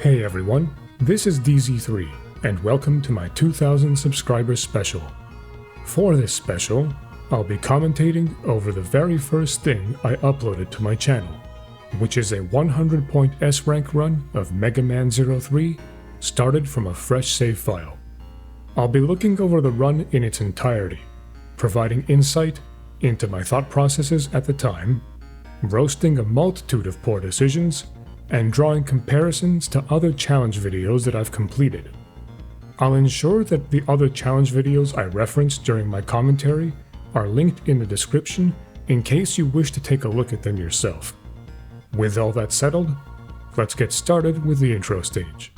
Hey everyone, this is DZ3, and welcome to my 2000 subscribers special. For this special, I'll be commentating over the very first thing I uploaded to my channel, which is a 100-point S-rank run of Mega Man 03, started from a fresh save file. I'll be looking over the run in its entirety, providing insight into my thought processes at the time, roasting a multitude of poor decisions, and drawing comparisons to other challenge videos that I've completed. I'll ensure that the other challenge videos I referenced during my commentary are linked in the description in case you wish to take a look at them yourself. With all that settled, let's get started with the intro stage.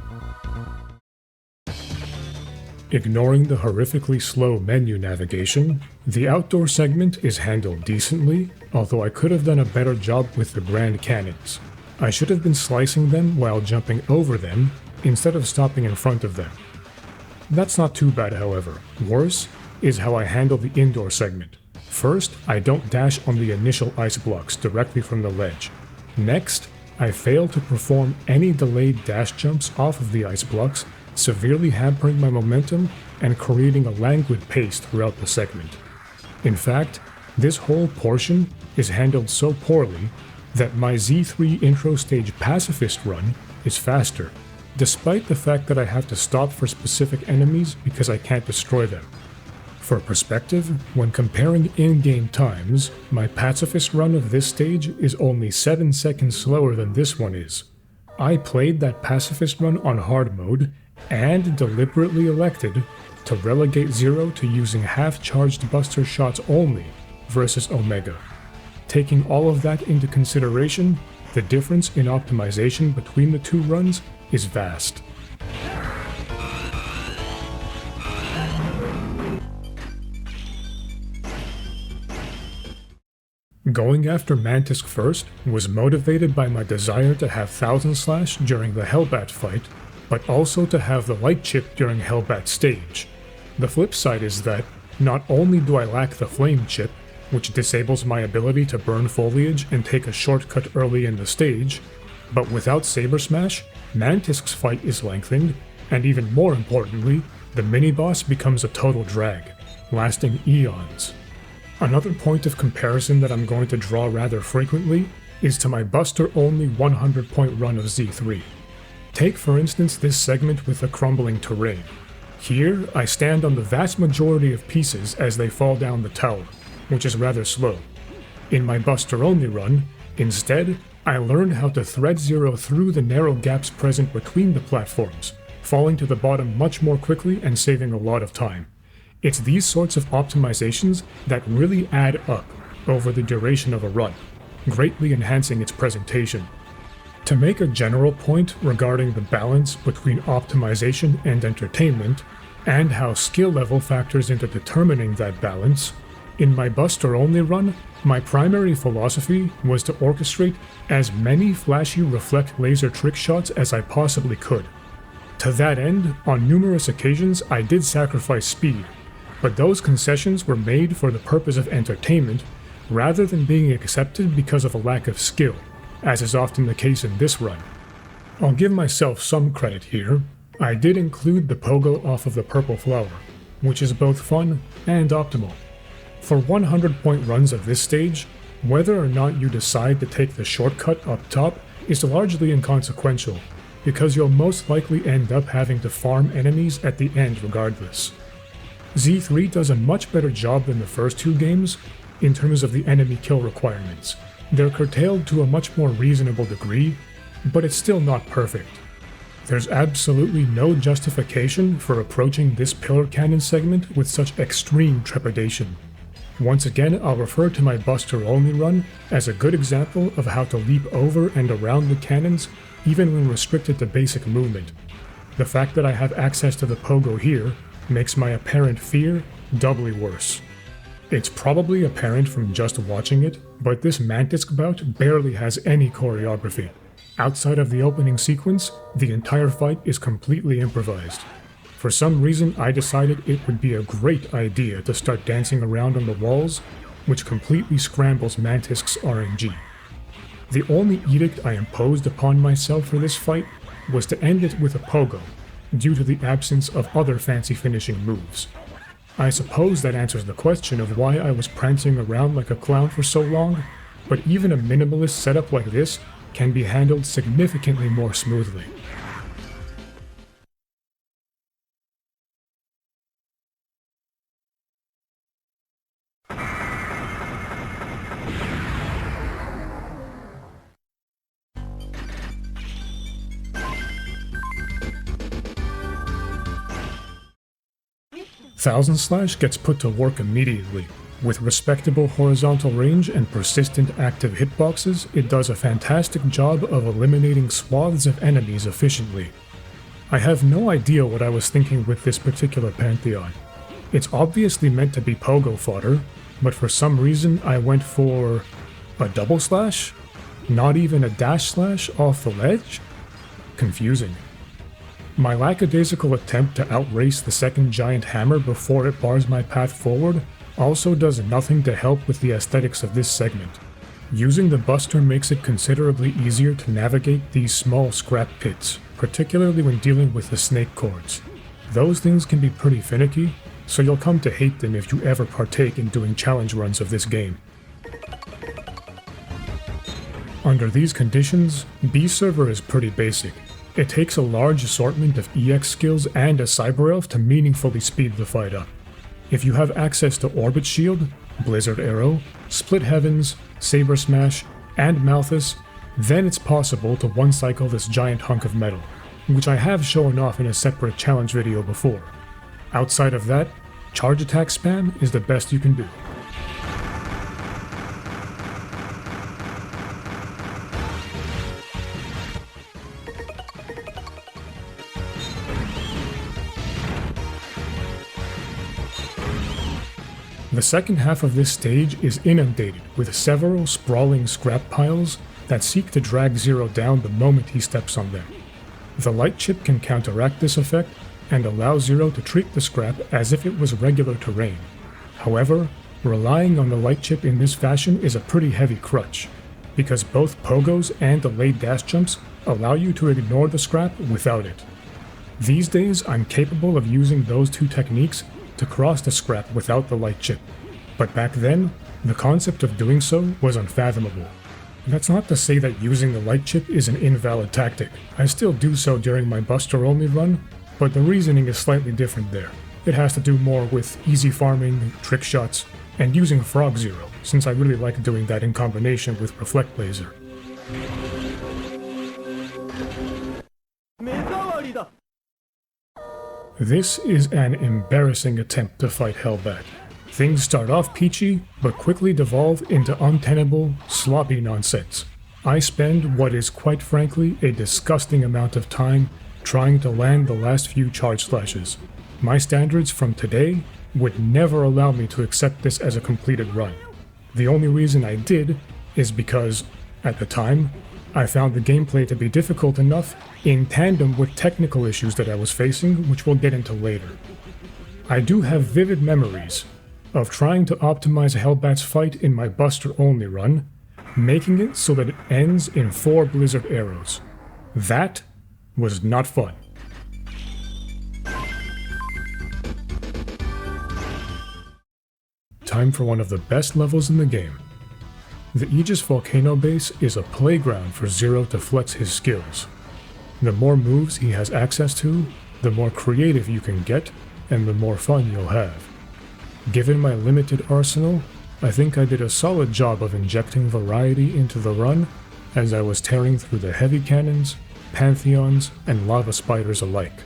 Ignoring the horrifically slow menu navigation, the outdoor segment is handled decently, although I could have done a better job with the grand cannons. I should have been slicing them while jumping over them, instead of stopping in front of them. That's not too bad, however. Worse is how I handle the indoor segment. First, I don't dash on the initial ice blocks directly from the ledge. Next, I fail to perform any delayed dash jumps off of the ice blocks, severely hampering my momentum and creating a languid pace throughout the segment. In fact, this whole portion is handled so poorly that my Z3 intro stage pacifist run is faster, despite the fact that I have to stop for specific enemies because I can't destroy them. For perspective, when comparing in-game times, my pacifist run of this stage is only 7 seconds slower than this one is. I played that pacifist run on hard mode and deliberately elected to relegate Zero to using half-charged buster shots only versus Omega. Taking all of that into consideration, the difference in optimization between the two runs is vast. Going after Mantisk first was motivated by my desire to have Thousand Slash during the Hellbat fight, but also to have the light chip during Hellbat stage. The flip side is that, not only do I lack the flame chip, which disables my ability to burn foliage and take a shortcut early in the stage, but without Saber Smash, Mantisk's fight is lengthened, and even more importantly, the mini-boss becomes a total drag, lasting eons. Another point of comparison that I'm going to draw rather frequently is to my buster-only 100-point run of Z3. Take for instance this segment with the crumbling terrain. Here, I stand on the vast majority of pieces as they fall down the tower, which is rather slow. In my buster-only run, instead, I learned how to thread Zero through the narrow gaps present between the platforms, falling to the bottom much more quickly and saving a lot of time. It's these sorts of optimizations that really add up over the duration of a run, greatly enhancing its presentation. To make a general point regarding the balance between optimization and entertainment, and how skill level factors into determining that balance, in my buster-only run, my primary philosophy was to orchestrate as many flashy reflect laser trick shots as I possibly could. To that end, on numerous occasions I did sacrifice speed, but those concessions were made for the purpose of entertainment rather than being accepted because of a lack of skill, as is often the case in this run. I'll give myself some credit here. I did include the pogo off of the purple flower, which is both fun and optimal. For 100-point runs of this stage, whether or not you decide to take the shortcut up top is largely inconsequential, because you'll most likely end up having to farm enemies at the end regardless. Z3 does a much better job than the first two games in terms of the enemy kill requirements. They're curtailed to a much more reasonable degree, but it's still not perfect. There's absolutely no justification for approaching this pillar cannon segment with such extreme trepidation. Once again, I'll refer to my buster-only run as a good example of how to leap over and around the cannons even when restricted to basic movement. The fact that I have access to the pogo here makes my apparent fear doubly worse. It's probably apparent from just watching it, but this Mantisk bout barely has any choreography. Outside of the opening sequence, the entire fight is completely improvised. For some reason, I decided it would be a great idea to start dancing around on the walls, which completely scrambles Mantisk's RNG. The only edict I imposed upon myself for this fight was to end it with a pogo, due to the absence of other fancy finishing moves. I suppose that answers the question of why I was prancing around like a clown for so long, but even a minimalist setup like this can be handled significantly more smoothly. Thousand Slash gets put to work immediately. With respectable horizontal range and persistent active hitboxes, it does a fantastic job of eliminating swaths of enemies efficiently. I have no idea what I was thinking with this particular Pantheon. It's obviously meant to be pogo fodder, but for some reason I went for a double slash? Not even a dash slash off the ledge? Confusing. My lackadaisical attempt to outrace the second giant hammer before it bars my path forward also does nothing to help with the aesthetics of this segment. Using the Buster makes it considerably easier to navigate these small scrap pits, particularly when dealing with the snake cords. Those things can be pretty finicky, so you'll come to hate them if you ever partake in doing challenge runs of this game. Under these conditions, B server is pretty basic. It takes a large assortment of EX skills and a Cyber Elf to meaningfully speed the fight up. If you have access to Orbit Shield, Blizzard Arrow, Split Heavens, Saber Smash, and Malthus, then it's possible to one-cycle this giant hunk of metal, which I have shown off in a separate challenge video before. Outside of that, charge attack spam is the best you can do. The second half of this stage is inundated with several sprawling scrap piles that seek to drag Zero down the moment he steps on them. The light chip can counteract this effect and allow Zero to treat the scrap as if it was regular terrain. However, relying on the light chip in this fashion is a pretty heavy crutch, because both pogos and delayed dash jumps allow you to ignore the scrap without it. These days, I'm capable of using those two techniques to cross the scrap without the light chip, but back then, the concept of doing so was unfathomable. That's not to say that using the light chip is an invalid tactic. I still do so during my Buster only run, but the reasoning is slightly different there. It has to do more with easy farming, trick shots, and using Frog Zero, since I really like doing that in combination with Reflect Laser. This is an embarrassing attempt to fight Hellbat. Things start off peachy, but quickly devolve into untenable, sloppy nonsense. I spend what is quite frankly a disgusting amount of time trying to land the last few charge slashes. My standards from today would never allow me to accept this as a completed run. The only reason I did is because, at the time, I found the gameplay to be difficult enough in tandem with technical issues that I was facing, which we'll get into later. I do have vivid memories of trying to optimize Hellbat's fight in my Buster-only run, making it so that it ends in 4 Blizzard arrows. That was not fun. Time for one of the best levels in the game. The Aegis Volcano base is a playground for Zero to flex his skills. The more moves he has access to, the more creative you can get, and the more fun you'll have. Given my limited arsenal, I think I did a solid job of injecting variety into the run as I was tearing through the heavy cannons, pantheons, and lava spiders alike.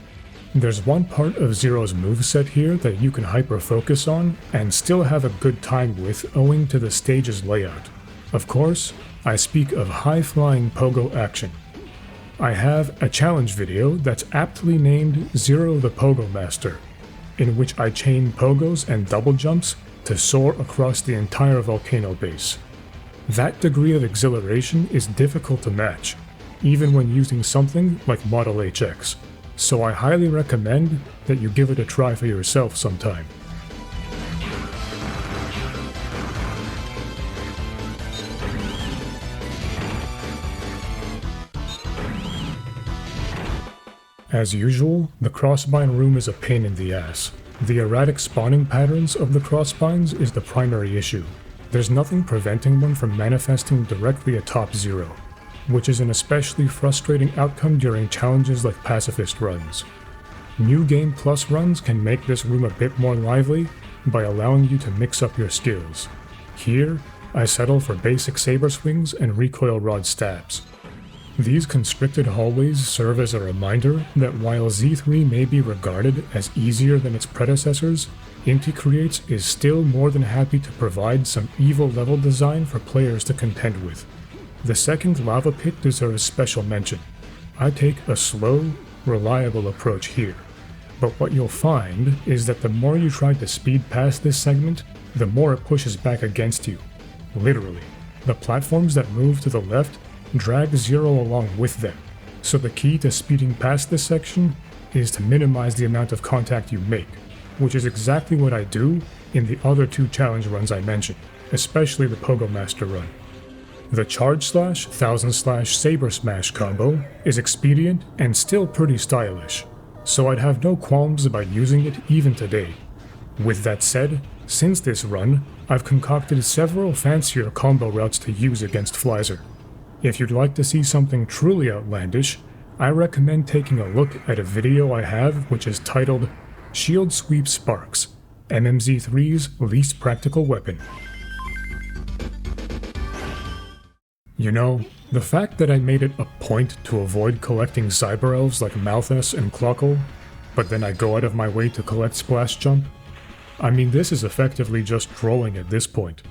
There's one part of Zero's moveset here that you can hyper-focus on and still have a good time with owing to the stage's layout. Of course, I speak of high-flying pogo action. I have a challenge video that's aptly named Zero the Pogo Master, in which I chain pogos and double jumps to soar across the entire volcano base. That degree of exhilaration is difficult to match, even when using something like Model HX, so I highly recommend that you give it a try for yourself sometime. As usual, the crossbind room is a pain in the ass. The erratic spawning patterns of the crossbinds is the primary issue. There's nothing preventing one from manifesting directly atop zero, which is an especially frustrating outcome during challenges like pacifist runs. New Game Plus runs can make this room a bit more lively by allowing you to mix up your skills. Here, I settle for basic saber swings and recoil rod stabs. These constricted hallways serve as a reminder that while Z3 may be regarded as easier than its predecessors, Inti Creates is still more than happy to provide some evil level design for players to contend with. The second lava pit deserves special mention. I take a slow, reliable approach here. But what you'll find is that the more you try to speed past this segment, the more it pushes back against you. Literally. The platforms that move to the left drag zero along with them, so the key to speeding past this section is to minimize the amount of contact you make, which is exactly what I do in the other two challenge runs I mentioned, especially the Pogo Master run. The Charge Slash, Thousand Slash, Saber Smash combo is expedient and still pretty stylish, so I'd have no qualms about using it even today. With that said, since this run, I've concocted several fancier combo routes to use against Flizard. If you'd like to see something truly outlandish, I recommend taking a look at a video I have which is titled Shield Sweep Sparks, MMZ3's least practical weapon. You know, the fact that I made it a point to avoid collecting cyber elves like Malthus and Clockle, but then I go out of my way to collect Splash Jump? I mean, this is effectively just trolling at this point.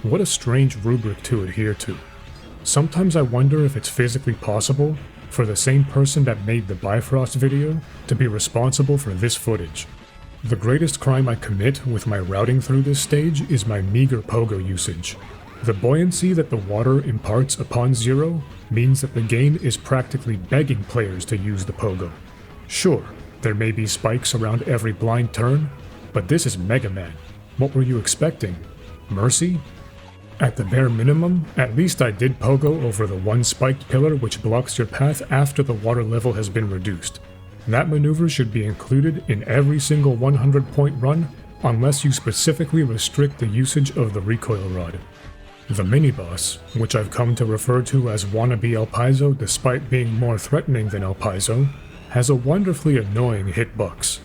What a strange rubric to adhere to. Sometimes I wonder if it's physically possible for the same person that made the Bifrost video to be responsible for this footage. The greatest crime I commit with my routing through this stage is my meager pogo usage. The buoyancy that the water imparts upon zero means that the game is practically begging players to use the pogo. Sure, there may be spikes around every blind turn, but this is Mega Man. What were you expecting? Mercy? At the bare minimum, at least I did pogo over the one spiked pillar which blocks your path after the water level has been reduced. That maneuver should be included in every single 100-point run, unless you specifically restrict the usage of the recoil rod. The mini-boss, which I've come to refer to as wannabe El Paizo despite being more threatening than El Paizo, has a wonderfully annoying hitbox.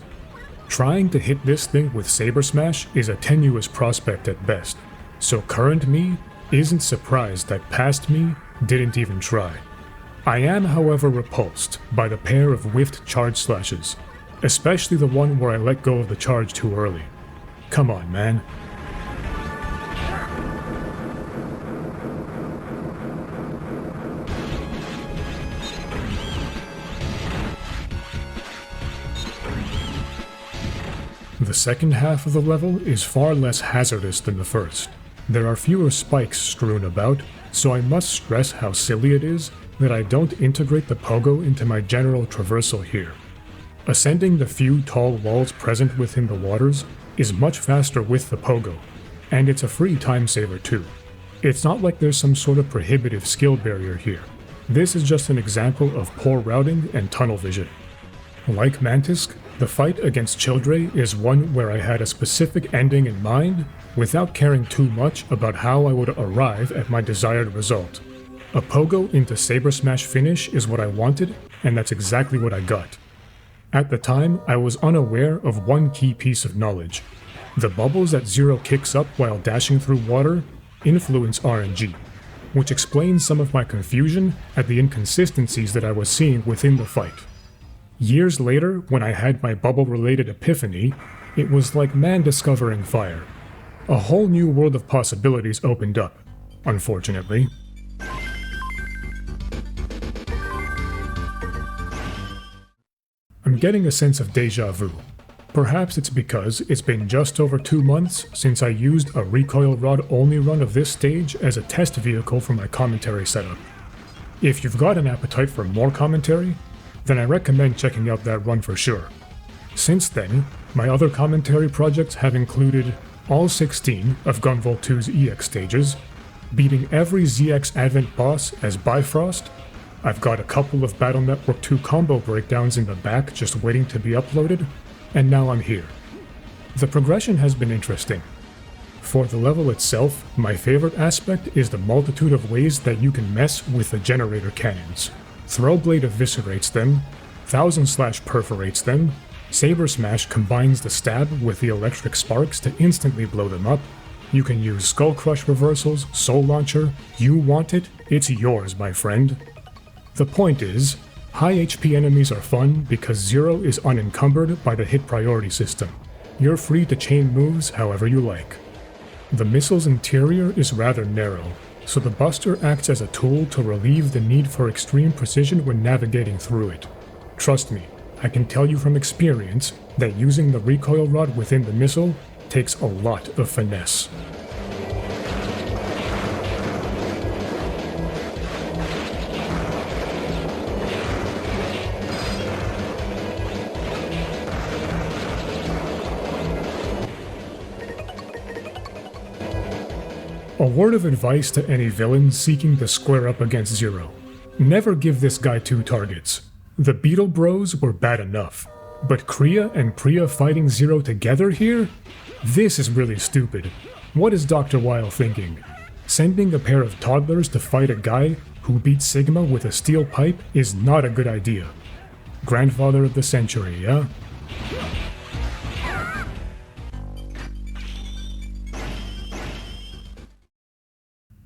Trying to hit this thing with Saber Smash is a tenuous prospect at best. So current me isn't surprised that past me didn't even try. I am, however, repulsed by the pair of whiffed charge slashes, especially the one where I let go of the charge too early. Come on, man. The second half of the level is far less hazardous than the first. There are fewer spikes strewn about, so I must stress how silly it is that I don't integrate the pogo into my general traversal here. Ascending the few tall walls present within the waters is much faster with the pogo, and it's a free time saver too. It's not like there's some sort of prohibitive skill barrier here. This is just an example of poor routing and tunnel vision. Like Mantisk, the fight against Childre is one where I had a specific ending in mind without caring too much about how I would arrive at my desired result. A pogo into Saber Smash finish is what I wanted, and that's exactly what I got. At the time, I was unaware of one key piece of knowledge. The bubbles that Zero kicks up while dashing through water influence RNG, which explains some of my confusion at the inconsistencies that I was seeing within the fight. Years later, when I had my bubble-related epiphany, it was like man discovering fire. A whole new world of possibilities opened up, unfortunately. I'm getting a sense of deja vu. Perhaps it's because it's been just over 2 months since I used a recoil rod only run of this stage as a test vehicle for my commentary setup. If you've got an appetite for more commentary, then I recommend checking out that run for sure. Since then, my other commentary projects have included all 16 of Gunvolt 2's EX stages, beating every ZX Advent boss as Bifrost, I've got a couple of Battle Network 2 combo breakdowns in the back just waiting to be uploaded, and now I'm here. The progression has been interesting. For the level itself, my favorite aspect is the multitude of ways that you can mess with the generator cannons. Throwblade eviscerates them, Thousand Slash perforates them, Saber Smash combines the stab with the electric sparks to instantly blow them up. You can use Skull Crush reversals, Soul Launcher. You want it, it's yours, my friend. The point is, high HP enemies are fun because Zero is unencumbered by the hit priority system. You're free to chain moves however you like. The missile's interior is rather narrow, so the Buster acts as a tool to relieve the need for extreme precision when navigating through it. Trust me, I can tell you from experience that using the recoil rod within the missile takes a lot of finesse. A word of advice to any villain seeking to square up against Zero. Never give this guy 2 targets. The Beetle Bros were bad enough, but Crea and Prea fighting Zero together here? This is really stupid. What is Dr. Weil thinking? Sending a pair of toddlers to fight a guy who beat Sigma with a steel pipe is not a good idea. Grandfather of the century, yeah?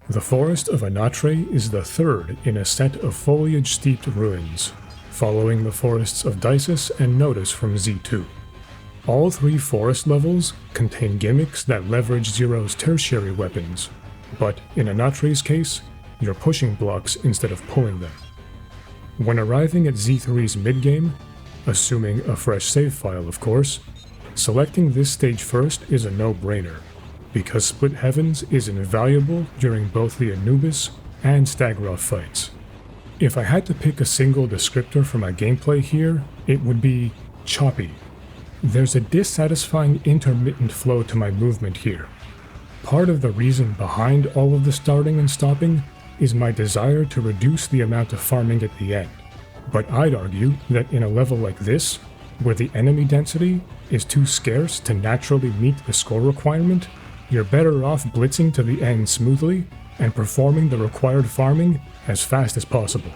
The Forest of Anatre is the third in a set of foliage-steeped ruins, following the forests of Dices and Notice from Z2. All 3 forest levels contain gimmicks that leverage Zero's tertiary weapons, but in Anatre's case, you're pushing blocks instead of pulling them. When arriving at Z3's midgame, assuming a fresh save file of course, selecting this stage first is a no-brainer, because Split Heavens is invaluable during both the Anubis and Staggroff fights. If I had to pick a single descriptor for my gameplay here, it would be choppy. There's a dissatisfying intermittent flow to my movement here. Part of the reason behind all of the starting and stopping is my desire to reduce the amount of farming at the end. But I'd argue that in a level like this, where the enemy density is too scarce to naturally meet the score requirement, you're better off blitzing to the end smoothly and performing the required farming as fast as possible.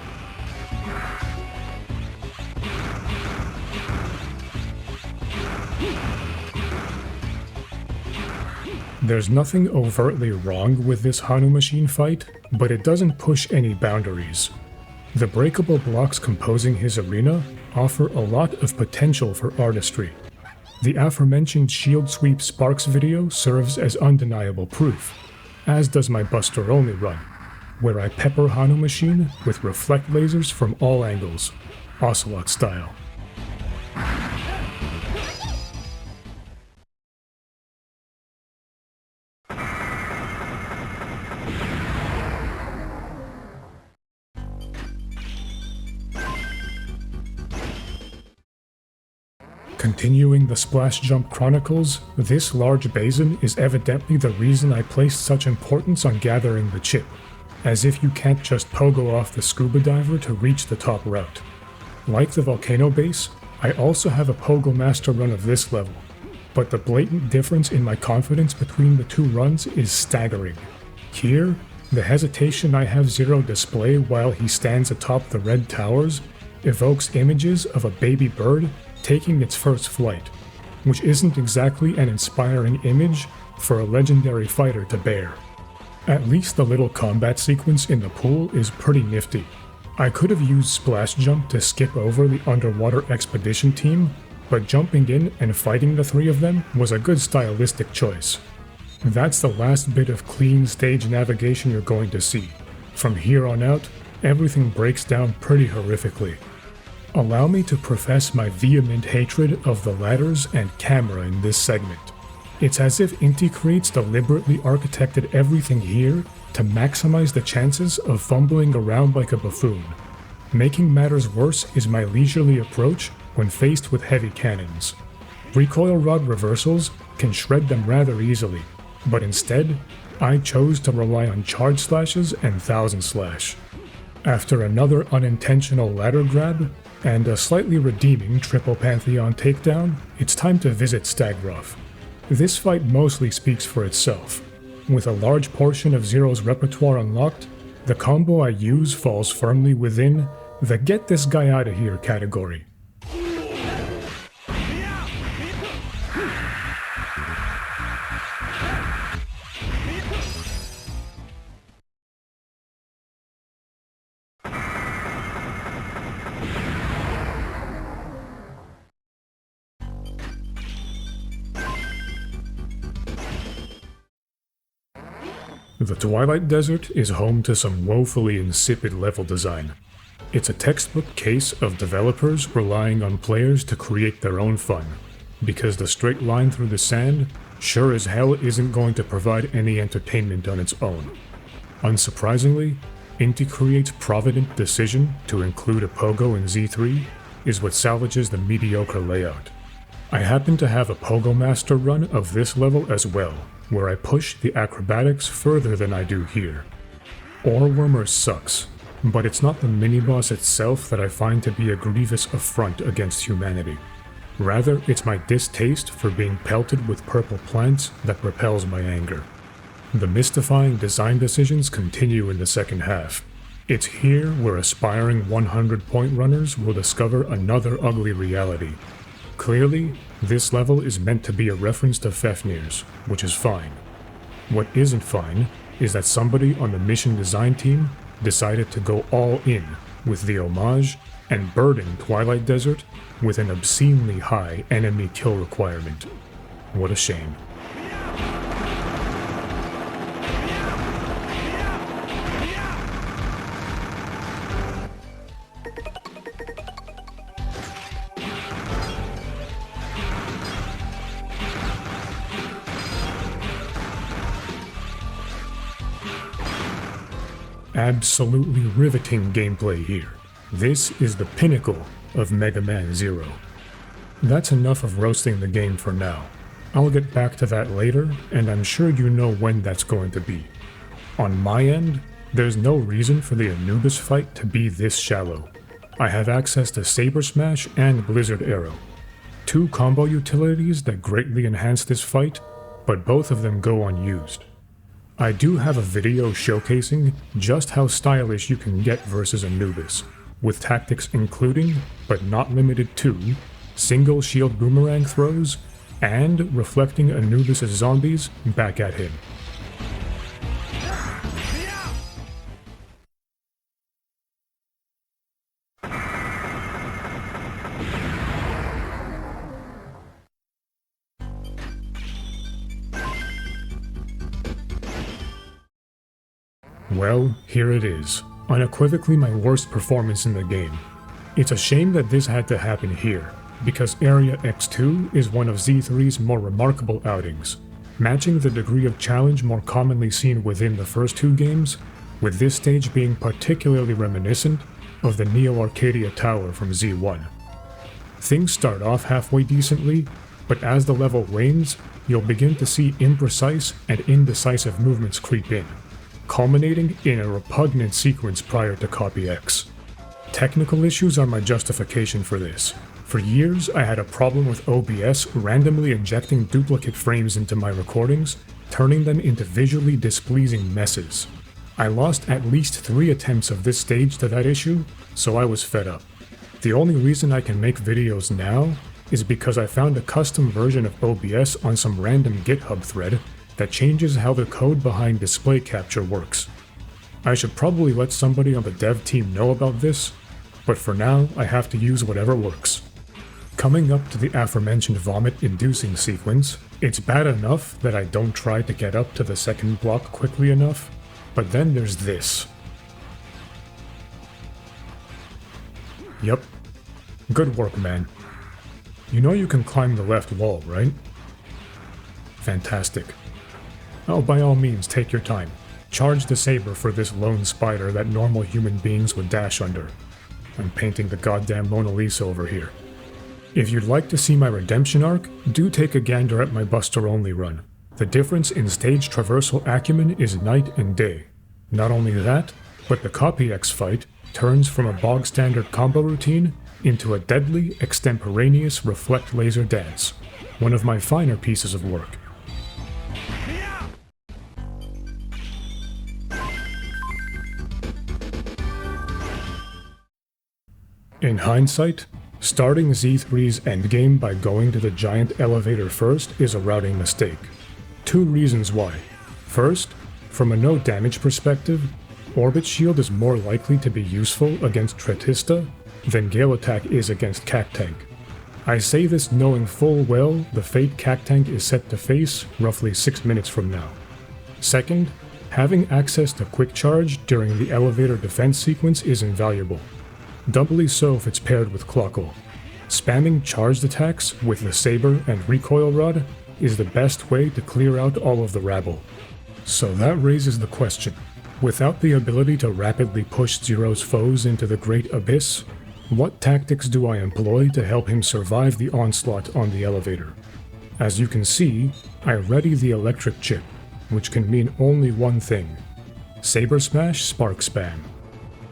There's nothing overtly wrong with this Hanumachine fight, but it doesn't push any boundaries. The breakable blocks composing his arena offer a lot of potential for artistry. The aforementioned Shield Sweep Sparks video serves as undeniable proof, as does my Buster Only run, where I pepper Hanumachine with reflect lasers from all angles, Ocelot style. Continuing the Splash Jump Chronicles, this large basin is evidently the reason I placed such importance on gathering the chip, as if you can't just pogo off the scuba diver to reach the top route. Like the Volcano base, I also have a Pogo Master run of this level, but the blatant difference in my confidence between the 2 runs is staggering. Here, the hesitation I have Zero display while he stands atop the red towers evokes images of a baby bird taking its first flight, which isn't exactly an inspiring image for a legendary fighter to bear. At least the little combat sequence in the pool is pretty nifty. I could have used Splash Jump to skip over the underwater expedition team, but jumping in and fighting the 3 of them was a good stylistic choice. That's the last bit of clean stage navigation you're going to see. From here on out, everything breaks down pretty horrifically. Allow me to profess my vehement hatred of the ladders and camera in this segment. It's as if Inti Creates deliberately architected everything here to maximize the chances of fumbling around like a buffoon. Making matters worse is my leisurely approach when faced with heavy cannons. Recoil rod reversals can shred them rather easily, but instead, I chose to rely on charge slashes and thousand slash. After another unintentional ladder grab, and a slightly redeeming triple Pantheon takedown, it's time to visit Staggroff. This fight mostly speaks for itself. With a large portion of Zero's repertoire unlocked, the combo I use falls firmly within the get this guy out of here category. The Twilight Desert is home to some woefully insipid level design. It's a textbook case of developers relying on players to create their own fun, because the straight line through the sand sure as hell isn't going to provide any entertainment on its own. Unsurprisingly, Inti Create's provident decision to include a pogo in Z3 is what salvages the mediocre layout. I happen to have a Pogo Master run of this level as well, where I push the acrobatics further than I do here. Orewormer sucks, but it's not the mini-boss itself that I find to be a grievous affront against humanity. Rather, it's my distaste for being pelted with purple plants that propels my anger. The mystifying design decisions continue in the second half. It's here where aspiring 100-point runners will discover another ugly reality. Clearly, this level is meant to be a reference to Fafnir's, which is fine. What isn't fine is that somebody on the mission design team decided to go all in with the homage and burden Twilight Desert with an obscenely high enemy kill requirement. What a shame. Absolutely riveting gameplay here. This is the pinnacle of Mega Man Zero. That's enough of roasting the game for now. I'll get back to that later, and I'm sure you know when that's going to be. On my end, there's no reason for the Anubis fight to be this shallow. I have access to Saber Smash and Blizzard Arrow. Two combo utilities that greatly enhance this fight, but both of them go unused. I do have a video showcasing just how stylish you can get versus Anubis, with tactics including, but not limited to, single shield boomerang throws, and reflecting Anubis' zombies back at him. Well, here it is. Unequivocally my worst performance in the game. It's a shame that this had to happen here, because Area X2 is one of Z3's more remarkable outings, matching the degree of challenge more commonly seen within the first two games, with this stage being particularly reminiscent of the Neo Arcadia Tower from Z1. Things start off halfway decently, but as the level wanes, you'll begin to see imprecise and indecisive movements creep in, culminating in a repugnant sequence prior to Copy X. Technical issues are my justification for this. For years, I had a problem with OBS randomly injecting duplicate frames into my recordings, turning them into visually displeasing messes. I lost at least 3 attempts of this stage to that issue, so I was fed up. The only reason I can make videos now is because I found a custom version of OBS on some random GitHub thread that changes how the code behind display capture works. I should probably let somebody on the dev team know about this, but for now I have to use whatever works. Coming up to the aforementioned vomit-inducing sequence, it's bad enough that I don't try to get up to the second block quickly enough, but then there's this. Yup. Good work, man. You know you can climb the left wall, right? Fantastic. Oh, by all means, take your time. Charge the saber for this lone spider that normal human beings would dash under. I'm painting the goddamn Mona Lisa over here. If you'd like to see my redemption arc, do take a gander at my Buster-only run. The difference in stage traversal acumen is night and day. Not only that, but the Copy X fight turns from a bog-standard combo routine into a deadly, extemporaneous reflect laser dance, one of my finer pieces of work. In hindsight, starting Z3's endgame by going to the giant elevator first is a routing mistake. Two reasons why. First, from a no damage perspective, Orbit Shield is more likely to be useful against Tretista than Gale Attack is against Cactank. I say this knowing full well the fate Cactank is set to face roughly 6 minutes from now. Second, having access to Quick Charge during the elevator defense sequence is invaluable. Doubly so if it's paired with Clockle. Spamming charged attacks with the Saber and Recoil Rod is the best way to clear out all of the rabble. So that raises the question, without the ability to rapidly push Zero's foes into the Great Abyss, what tactics do I employ to help him survive the onslaught on the elevator? As you can see, I ready the electric chip, which can mean only one thing: Saber Smash Spark Spam.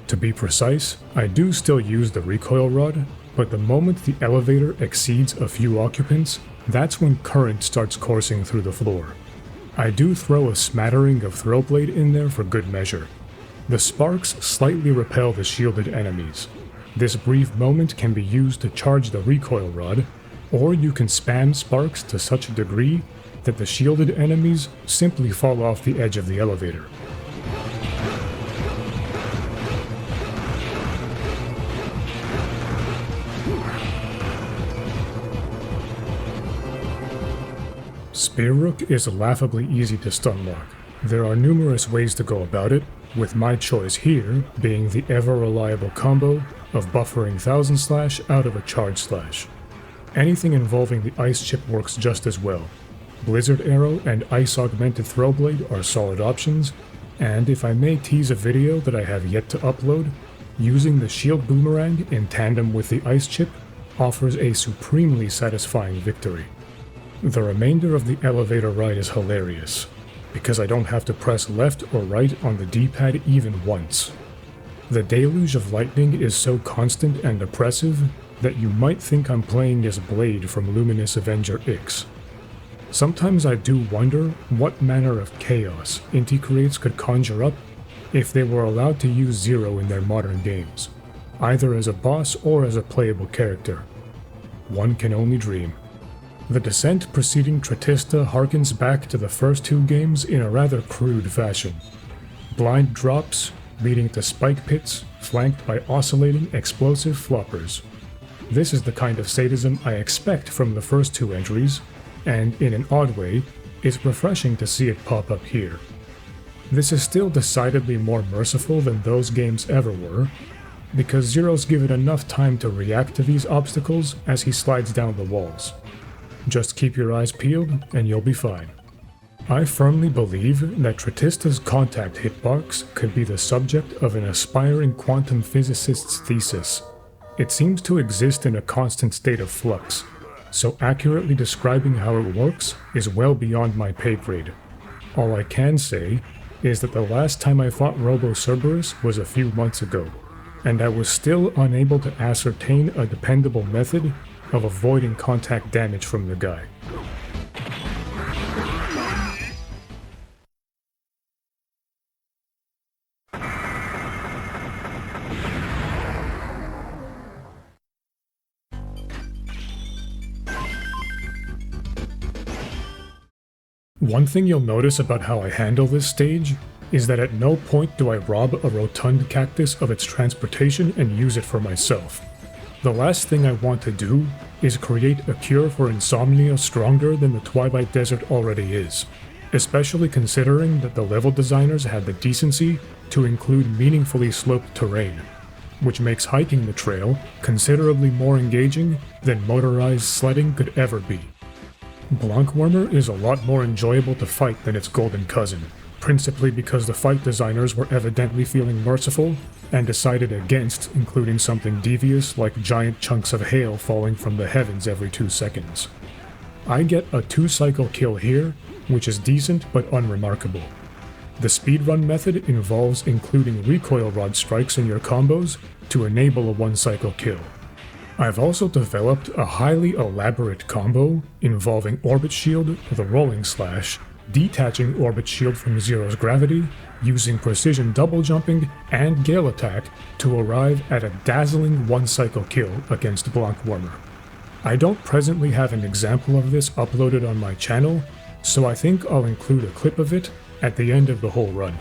To be precise, I do still use the recoil rod, but the moment the elevator exceeds a few occupants, that's when current starts coursing through the floor. I do throw a smattering of Throwblade in there for good measure. The sparks slightly repel the shielded enemies. This brief moment can be used to charge the recoil rod, or you can spam sparks to such a degree that the shielded enemies simply fall off the edge of the elevator. Spear Rook is laughably easy to stun lock. There are numerous ways to go about it, with my choice here being the ever-reliable combo of buffering 1000 Slash out of a Charge Slash. Anything involving the Ice Chip works just as well. Blizzard Arrow and Ice Augmented Throwblade are solid options, and if I may tease a video that I have yet to upload, using the Shield Boomerang in tandem with the Ice Chip offers a supremely satisfying victory. The remainder of the elevator ride is hilarious, because I don't have to press left or right on the D-pad even once. The deluge of lightning is so constant and oppressive that you might think I'm playing as Blade from Luminous Avenger X. Sometimes I do wonder what manner of chaos Inti Creates could conjure up if they were allowed to use Zero in their modern games, either as a boss or as a playable character. One can only dream. The descent preceding Tretista harkens back to the first two games in a rather crude fashion. Blind drops, leading to spike pits, flanked by oscillating explosive floppers. This is the kind of sadism I expect from the first two entries, and in an odd way, it's refreshing to see it pop up here. This is still decidedly more merciful than those games ever were, because Zero's given enough time to react to these obstacles as he slides down the walls. Just keep your eyes peeled and you'll be fine. I firmly believe that Tretista's contact hitbox could be the subject of an aspiring quantum physicist's thesis. It seems to exist in a constant state of flux, so accurately describing how it works is well beyond my pay grade. All I can say is that the last time I fought Robo Cerberus was a few months ago, and I was still unable to ascertain a dependable method of avoiding contact damage from the guy. One thing you'll notice about how I handle this stage is that at no point do I rob a rotund cactus of its transportation and use it for myself. The last thing I want to do is create a cure for insomnia stronger than the Twilight Desert already is, especially considering that the level designers had the decency to include meaningfully sloped terrain, which makes hiking the trail considerably more engaging than motorized sledding could ever be. Blancwormer is a lot more enjoyable to fight than its golden cousin, principally because the fight designers were evidently feeling merciful and decided against including something devious like giant chunks of hail falling from the heavens every 2 seconds. I get a 2-cycle kill here, which is decent but unremarkable. The speedrun method involves including recoil rod strikes in your combos to enable a one-cycle kill. I've also developed a highly elaborate combo involving Orbit Shield, the Rolling Slash, detaching Orbit Shield from Zero's gravity, using precision double jumping and Gale Attack to arrive at a dazzling one-cycle kill against Blancwormer. I don't presently have an example of this uploaded on my channel, so I think I'll include a clip of it at the end of the whole run.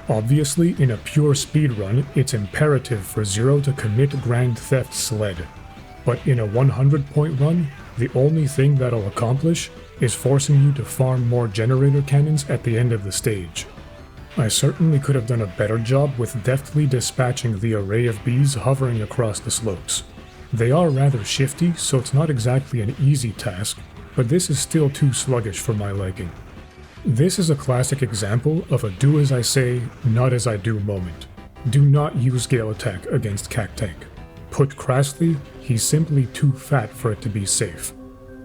Obviously, in a pure speedrun, it's imperative for Zero to commit Grand Theft Sled, but in a 100-point run, the only thing that'll accomplish is forcing you to farm more generator cannons at the end of the stage. I certainly could have done a better job with deftly dispatching the array of bees hovering across the slopes. They are rather shifty, so it's not exactly an easy task, but this is still too sluggish for my liking. This is a classic example of a do as I say, not as I do moment. Do not use Gale Attack against Cactank. Put crassly, he's simply too fat for it to be safe.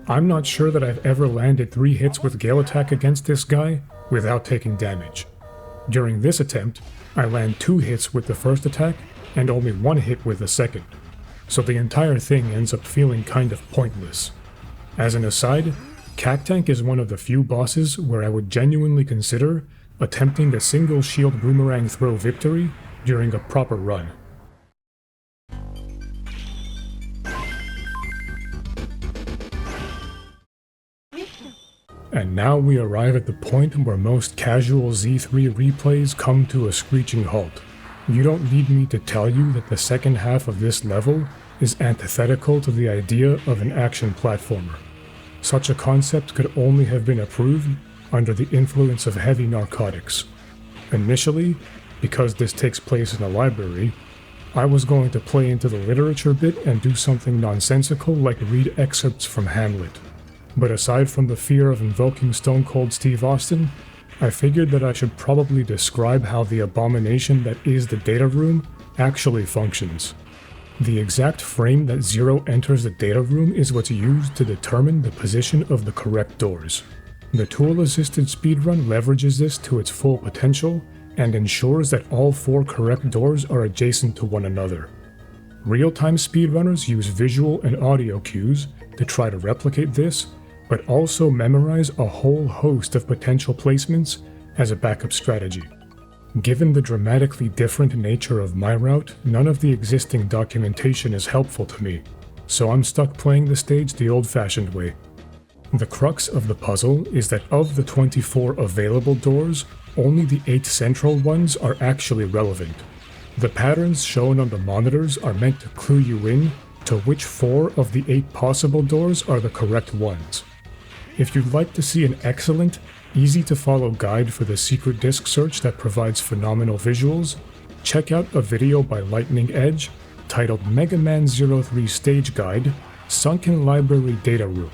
I'm not sure that I've ever landed 3 hits with Gale Attack against this guy without taking damage. During this attempt, I land 2 hits with the first attack and only 1 hit with the second, so the entire thing ends up feeling kind of pointless. As an aside, Cactank is one of the few bosses where I would genuinely consider attempting a single shield boomerang throw victory during a proper run. And now we arrive at the point where most casual Z3 replays come to a screeching halt. You don't need me to tell you that the second half of this level is antithetical to the idea of an action platformer. Such a concept could only have been approved under the influence of heavy narcotics. Initially, because this takes place in a library, I was going to play into the literature bit and do something nonsensical like read excerpts from Hamlet. But aside from the fear of invoking Stone Cold Steve Austin, I figured that I should probably describe how the abomination that is the data room actually functions. The exact frame that Zero enters the data room is what's used to determine the position of the correct doors. The tool-assisted speedrun leverages this to its full potential and ensures that all 4 correct doors are adjacent to one another. Real-time speedrunners use visual and audio cues to try to replicate this, but also memorize a whole host of potential placements as a backup strategy. Given the dramatically different nature of my route, none of the existing documentation is helpful to me, so I'm stuck playing the stage the old-fashioned way. The crux of the puzzle is that of the 24 available doors, only the 8 central ones are actually relevant. The patterns shown on the monitors are meant to clue you in to which 4 of the 8 possible doors are the correct ones. If you'd like to see an excellent, easy-to-follow guide for the secret disk search that provides phenomenal visuals, check out a video by Lightning Edge titled Mega Man 03 Stage Guide, Sunken Library Data Room.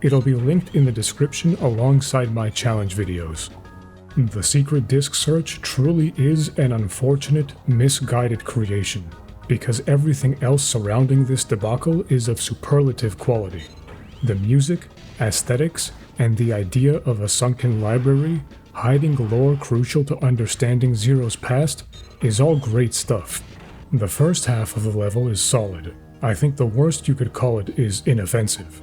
It'll be linked in the description alongside my challenge videos. The secret disk search truly is an unfortunate, misguided creation, because everything else surrounding this debacle is of superlative quality. The music, aesthetics, and the idea of a sunken library hiding lore crucial to understanding Zero's past is all great stuff. The first half of the level is solid. I think the worst you could call it is inoffensive.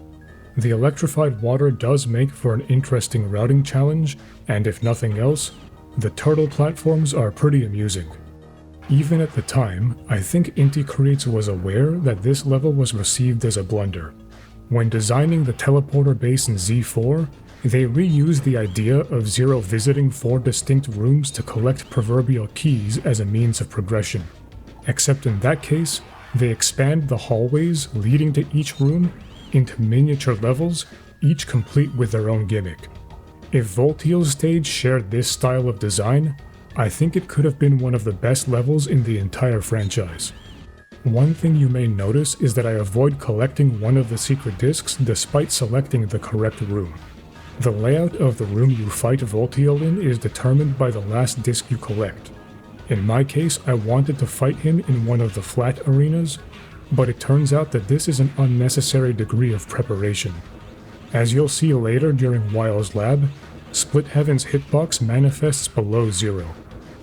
The electrified water does make for an interesting routing challenge, and if nothing else, the turtle platforms are pretty amusing. Even at the time, I think Inti Creates was aware that this level was received as a blunder. When designing the teleporter base in Z4, they reused the idea of Zero visiting 4 distinct rooms to collect proverbial keys as a means of progression. Except in that case, they expand the hallways leading to each room into miniature levels, each complete with their own gimmick. If Volteel's stage shared this style of design, I think it could have been one of the best levels in the entire franchise. One thing you may notice is that I avoid collecting one of the secret discs despite selecting the correct room. The layout of the room you fight Volteel in is determined by the last disc you collect. In my case, I wanted to fight him in one of the flat arenas, but it turns out that this is an unnecessary degree of preparation. As you'll see later during Wile's lab, Split Heaven's hitbox manifests below 0,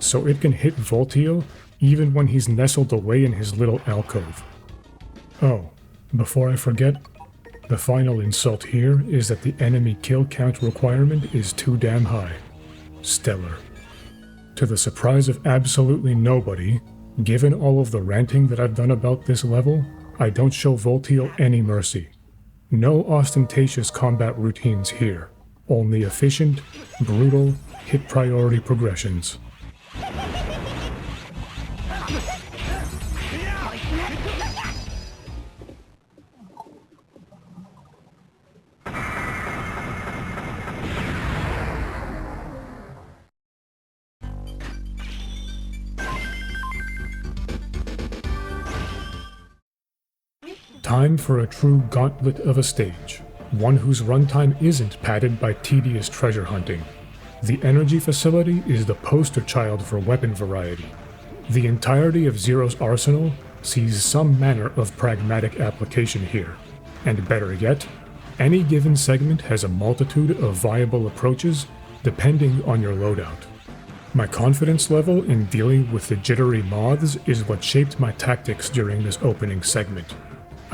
so it can hit Volteel even when he's nestled away in his little alcove. Oh, before I forget, the final insult here is that the enemy kill count requirement is too damn high. Stellar. To the surprise of absolutely nobody, given all of the ranting that I've done about this level, I don't show Volteel any mercy. No ostentatious combat routines here, only efficient, brutal, hit priority progressions. Time for a true gauntlet of a stage, one whose runtime isn't padded by tedious treasure hunting. The energy facility is the poster child for weapon variety. The entirety of Zero's arsenal sees some manner of pragmatic application here, and better yet, any given segment has a multitude of viable approaches depending on your loadout. My confidence level in dealing with the jittery moths is what shaped my tactics during this opening segment.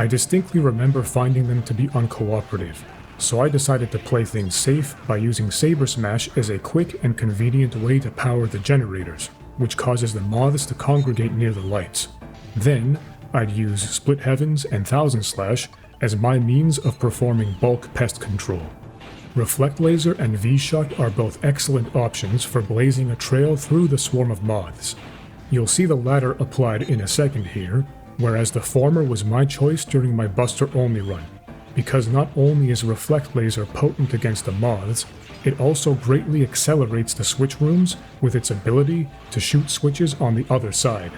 I distinctly remember finding them to be uncooperative, so I decided to play things safe by using Saber Smash as a quick and convenient way to power the generators, which causes the moths to congregate near the lights. Then, I'd use Split Heavens and Thousand Slash as my means of performing bulk pest control. Reflect Laser and V-Shot are both excellent options for blazing a trail through the swarm of moths. You'll see the latter applied in a second here, whereas the former was my choice during my Buster-only run, because not only is Reflect Laser potent against the moths, it also greatly accelerates the switch rooms with its ability to shoot switches on the other side.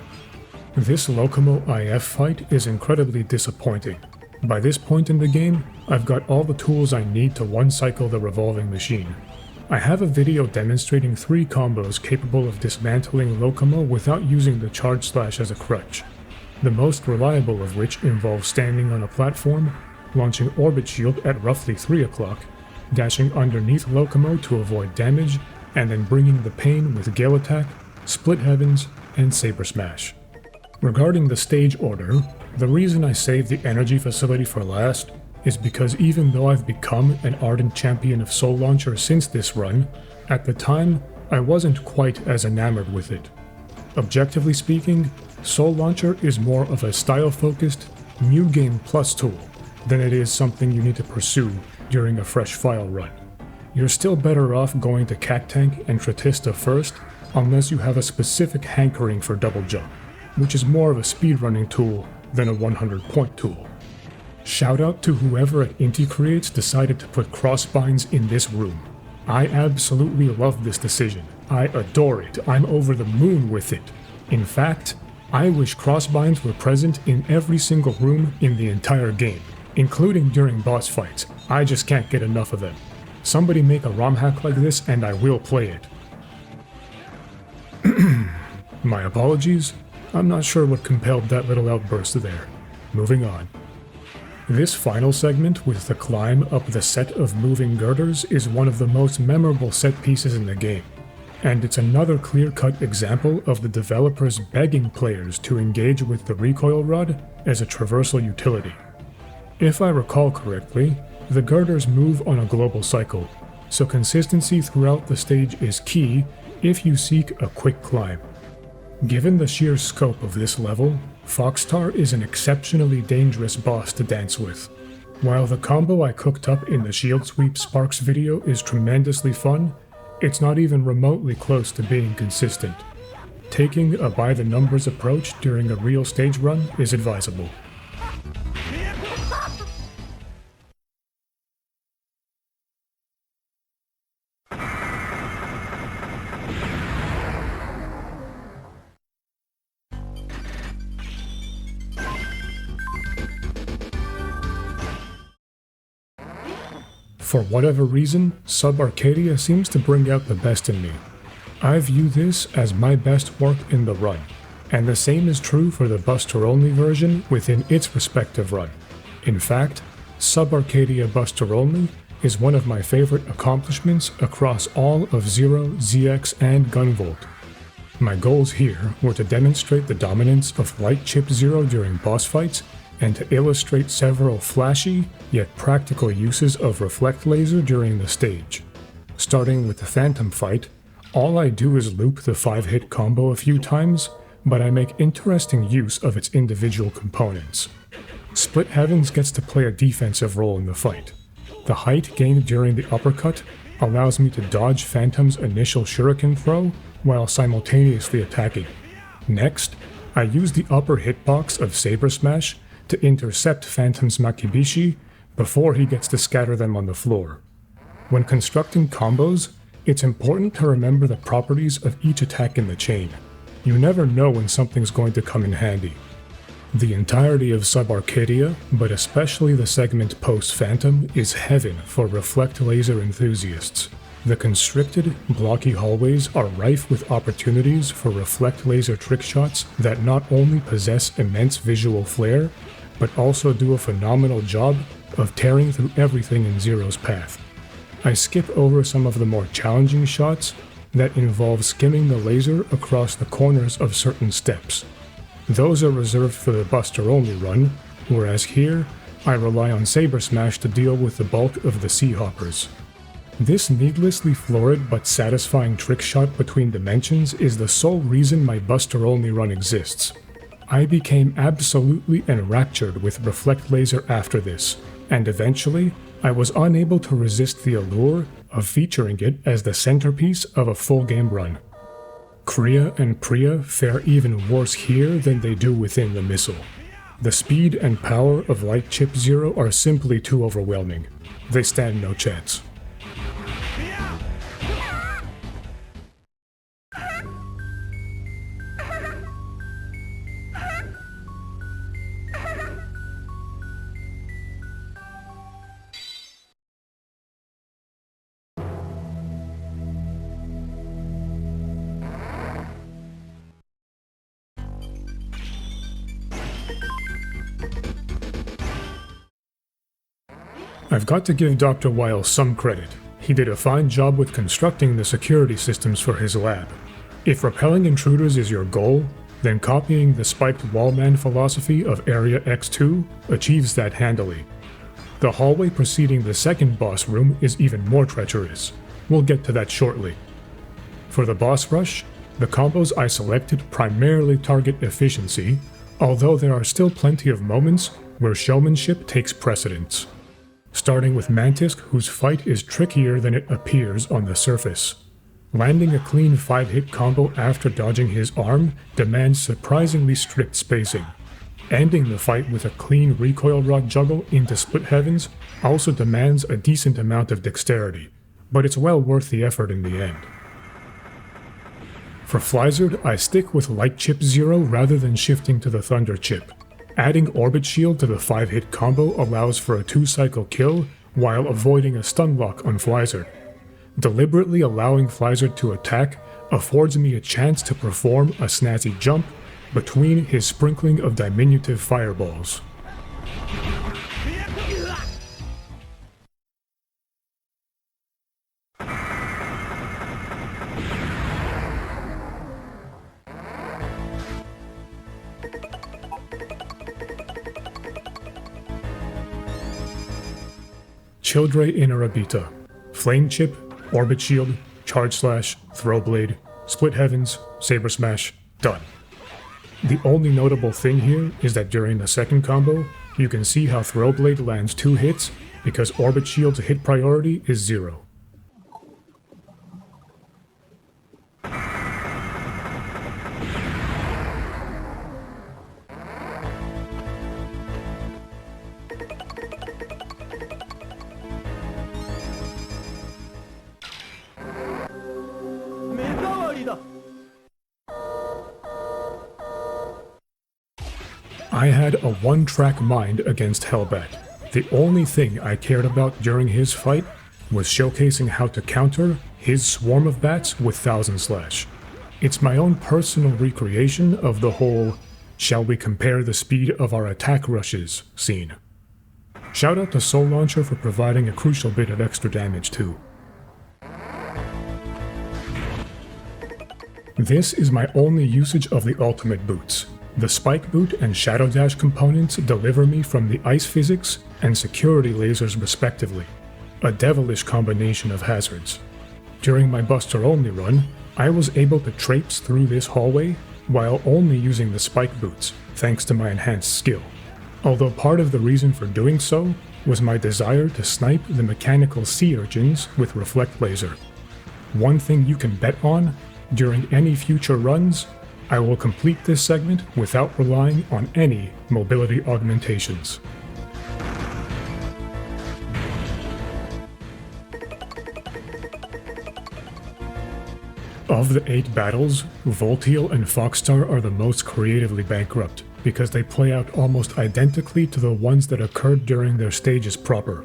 This Locomo IF fight is incredibly disappointing. By this point in the game, I've got all the tools I need to one-cycle the revolving machine. I have a video demonstrating 3 combos capable of dismantling Locomo without using the Charge Slash as a crutch. The most reliable of which involves standing on a platform, launching Orbit Shield at roughly 3 o'clock, dashing underneath Locomo to avoid damage, and then bringing the pain with Gale Attack, Split Heavens, and Saber Smash. Regarding the stage order, the reason I saved the energy facility for last is because even though I've become an ardent champion of Soul Launcher since this run, at the time I wasn't quite as enamored with it. Objectively speaking, Soul Launcher is more of a style-focused, new game plus tool than it is something you need to pursue during a fresh file run. You're still better off going to Cactank and Tretista first unless you have a specific hankering for double jump, which is more of a speedrunning tool than a 100-point tool. Shout out to whoever at Inti Creates decided to put crossbinds in this room. I absolutely love this decision. I adore it. I'm over the moon with it. In fact, I wish crossbinds were present in every single room in the entire game, including during boss fights. I just can't get enough of them. Somebody make a ROM hack like this and I will play it. My apologies. I'm not sure what compelled that little outburst there. Moving on. This final segment with the climb up the set of moving girders is one of the most memorable set pieces in the game, and it's another clear-cut example of the developers begging players to engage with the recoil rod as a traversal utility. If I recall correctly, the girders move on a global cycle, so consistency throughout the stage is key if you seek a quick climb. Given the sheer scope of this level, Foxtar is an exceptionally dangerous boss to dance with. While the combo I cooked up in the Shield Sweep Sparks video is tremendously fun, it's not even remotely close to being consistent. Taking a by-the-numbers approach during a real stage run is advisable. For whatever reason, Sub-Arcadia seems to bring out the best in me. I view this as my best work in the run, and the same is true for the Buster-only version within its respective run. In fact, Sub-Arcadia Buster-only is one of my favorite accomplishments across all of Zero, ZX, and Gunvolt. My goals here were to demonstrate the dominance of Light Chip Zero during boss fights, and to illustrate several flashy, yet practical uses of Reflect Laser during the stage. Starting with the Phantom fight, all I do is loop the 5-hit combo a few times, but I make interesting use of its individual components. Split Heavens gets to play a defensive role in the fight. The height gained during the uppercut allows me to dodge Phantom's initial shuriken throw while simultaneously attacking. Next, I use the upper hitbox of Saber Smash to intercept Phantom's Makibishi before he gets to scatter them on the floor. When constructing combos, it's important to remember the properties of each attack in the chain. You never know when something's going to come in handy. The entirety of Sub-Arcadia, but especially the segment post-Phantom, is heaven for Reflect Laser enthusiasts. The constricted, blocky hallways are rife with opportunities for Reflect Laser trickshots that not only possess immense visual flair, but also do a phenomenal job of tearing through everything in Zero's path. I skip over some of the more challenging shots that involve skimming the laser across the corners of certain steps. Those are reserved for the Buster-only run, whereas here, I rely on Saber Smash to deal with the bulk of the Seahoppers. This needlessly florid but satisfying trickshot between dimensions is the sole reason my Buster-only run exists. I became absolutely enraptured with Reflect Laser after this, and eventually, I was unable to resist the allure of featuring it as the centerpiece of a full game run. Crea and Prea fare even worse here than they do within the missile. The speed and power of Light Chip Zero are simply too overwhelming. They stand no chance. I've got to give Dr. Weil some credit. He did a fine job with constructing the security systems for his lab. If repelling intruders is your goal, then copying the spiked wallman philosophy of Area X2 achieves that handily. The hallway preceding the second boss room is even more treacherous. We'll get to that shortly. For the boss rush, the combos I selected primarily target efficiency, although there are still plenty of moments where showmanship takes precedence. Starting with Mantisk, whose fight is trickier than it appears on the surface. Landing a clean 5-hit combo after dodging his arm demands surprisingly strict spacing. Ending the fight with a clean recoil rod juggle into Split Heavens also demands a decent amount of dexterity, but it's well worth the effort in the end. For Flizard, I stick with Light Chip Zero rather than shifting to the Thunder Chip. Adding Orbit Shield to the 5-hit combo allows for a 2-cycle kill while avoiding a stun lock on Flizard. Deliberately allowing Flizard to attack affords me a chance to perform a snazzy jump between his sprinkling of diminutive fireballs. Childre Inarabitta. Flame Chip, Orbit Shield, Charge Slash, Throw Blade, Split Heavens, Saber Smash, done. The only notable thing here is that during the second combo, you can see how Throw Blade lands 2 hits because Orbit Shield's hit priority is 0. I had a one-track mind against Hellbat. The only thing I cared about during his fight was showcasing how to counter his swarm of bats with Thousand Slash. It's my own personal recreation of the whole "shall we compare the speed of our attack rushes" scene. Shout out to Soul Launcher for providing a crucial bit of extra damage too. This is my only usage of the ultimate boots. The Spike Boot and Shadow Dash components deliver me from the Ice Physics and Security Lasers respectively, a devilish combination of hazards. During my Buster Only run, I was able to traipse through this hallway while only using the Spike Boots, thanks to my enhanced skill. Although part of the reason for doing so was my desire to snipe the mechanical sea urchins with Reflect Laser. One thing you can bet on, during any future runs, I will complete this segment without relying on any mobility augmentations. Of the 8 battles, Volteel and Foxtar are the most creatively bankrupt, because they play out almost identically to the ones that occurred during their stages proper.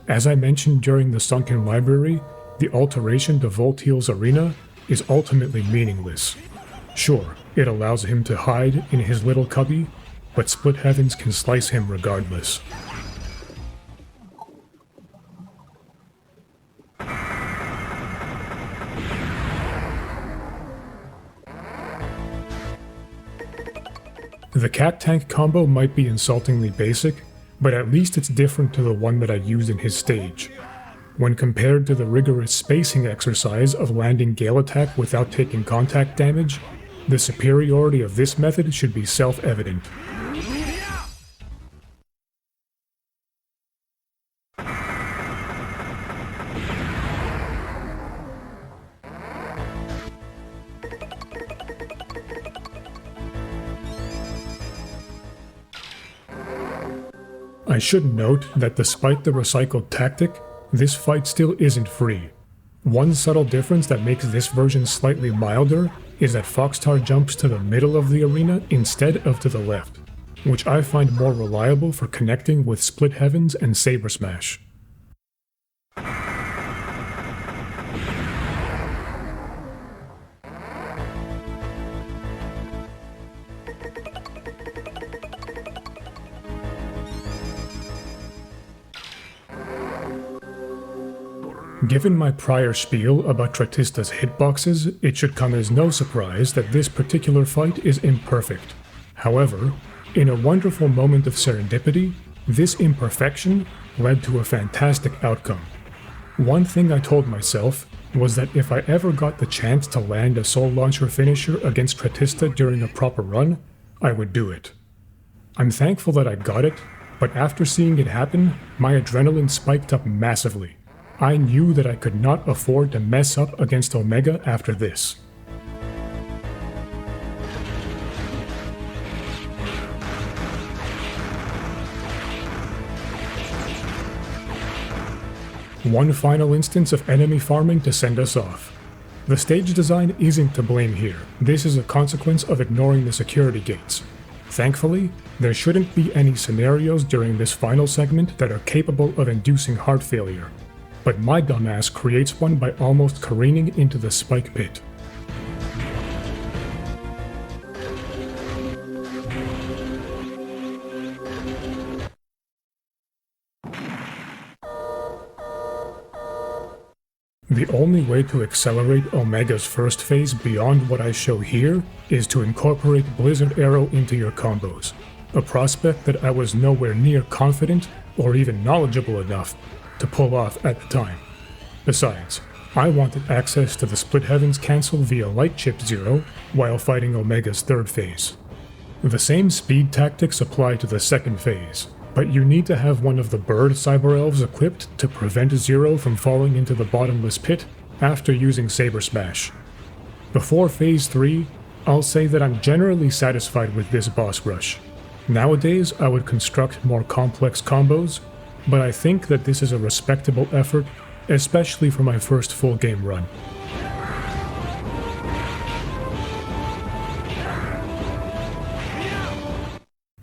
As I mentioned during the Sunken library, the alteration to Volteel's arena is ultimately meaningless. Sure, it allows him to hide in his little cubby, but Split Heavens can slice him regardless. The Cactank combo might be insultingly basic, but at least it's different to the one that I used in his stage. When compared to the rigorous spacing exercise of landing Gale Attack without taking contact damage, the superiority of this method should be self-evident. I should note that despite the recycled tactic, this fight still isn't free. One subtle difference that makes this version slightly milder is that Foxtar jumps to the middle of the arena instead of to the left, which I find more reliable for connecting with Split Heavens and Saber Smash. Given my prior spiel about Tretista's hitboxes, it should come as no surprise that this particular fight is imperfect. However, in a wonderful moment of serendipity, this imperfection led to a fantastic outcome. One thing I told myself was that if I ever got the chance to land a Soul Launcher finisher against Tretista during a proper run, I would do it. I'm thankful that I got it, but after seeing it happen, my adrenaline spiked up massively. I knew that I could not afford to mess up against Omega after this. One final instance of enemy farming to send us off. The stage design isn't to blame here. This is a consequence of ignoring the security gates. Thankfully, there shouldn't be any scenarios during this final segment that are capable of inducing heart failure. But my dumbass creates one by almost careening into the spike pit. The only way to accelerate Omega's first phase beyond what I show here is to incorporate Blizzard Arrow into your combos, a prospect that I was nowhere near confident or even knowledgeable enough to pull off at the time. Besides, I wanted access to the Split Heavens cancel via Light Chip 0 while fighting Omega's third phase. The same speed tactics apply to the second phase, but you need to have one of the bird cyber elves equipped to prevent Zero from falling into the bottomless pit after using Saber Smash. Before phase 3, I'll say that I'm generally satisfied with this boss rush. Nowadays, I would construct more complex combos, but I think that this is a respectable effort, especially for my first full game run.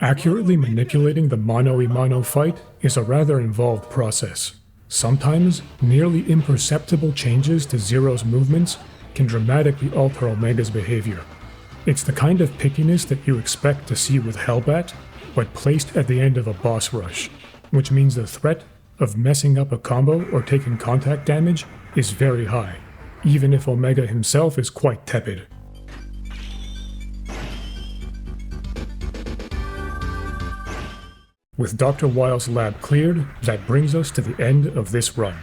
Accurately manipulating the mano-a-mano fight is a rather involved process. Sometimes, nearly imperceptible changes to Zero's movements can dramatically alter Omega's behavior. It's the kind of pickiness that you expect to see with Hellbat, but placed at the end of a boss rush, which means the threat of messing up a combo or taking contact damage is very high, even if Omega himself is quite tepid. With Dr. Wile's lab cleared, that brings us to the end of this run.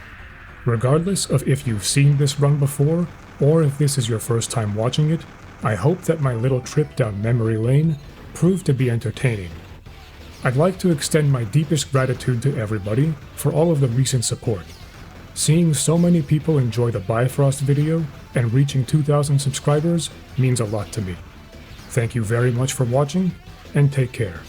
Regardless of if you've seen this run before, or if this is your first time watching it, I hope that my little trip down memory lane proved to be entertaining. I'd like to extend my deepest gratitude to everybody for all of the recent support. Seeing so many people enjoy the Bifrost video and reaching 2,000 subscribers means a lot to me. Thank you very much for watching, and take care.